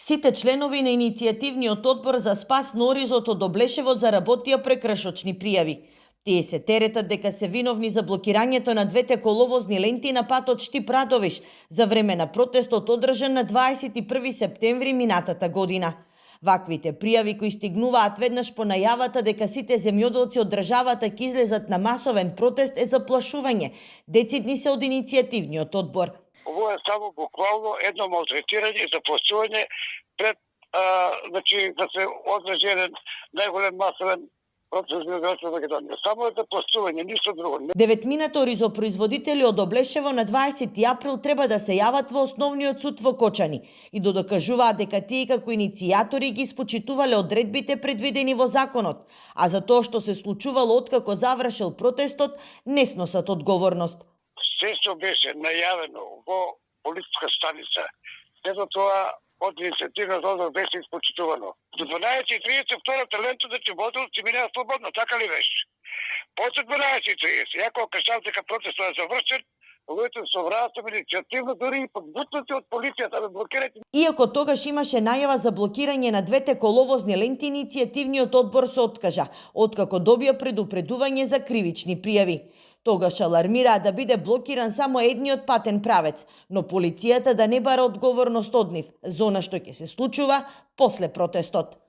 Сите членови на иницијативниот одбор за спас на Оризот од Облешево заработија прекршочни пријави. Тие се теретат дека се виновни за блокирањето на двете коловозни ленти на патот Штип-Радовиш за време на протестот одржан на 21 септември минатата година. Ваквите пријави кои стигнуваат веднаш по најавата дека сите земјоделци од државата ќе излезат на масовен протест е заплашување, децидни се од иницијативниот одбор. Ово е само буквално едно малтретирање и заплашување пред да се одржи еден најголем масовен протест во Македонија. Само е заплашување, ништо друго. Деветмината оризопроизводители од Облешево на 20 април треба да се јават во основниот суд во Кочани и да докажуваат дека тие како иницијатори ги испочитувале одредбите предвидени во законот, а за тоа што се случувало откако завршил протестот не сносат одговорност. Се што беше најавено во полициска станица, сето тоа од иницијативниот одбор беше испочитувано. До 12:30 втората лента да ќе водилци минаа слободно, така ли беше? После 12:30, ја кога кажав дека протестот е завршен, луѓето се враќаат иницијативно, дури и подбутнати од полицијата да блокираат. Иако тогаш имаше најава за блокирање на двете коловозни ленти, иницијативниот одбор се откажа, откако добија предупредување за кривични пријави. Тогаш алармираа да биде блокиран само едниот патен правец, но полицијата да не бара одговорност од нив, за она што ќе се случува после протестот.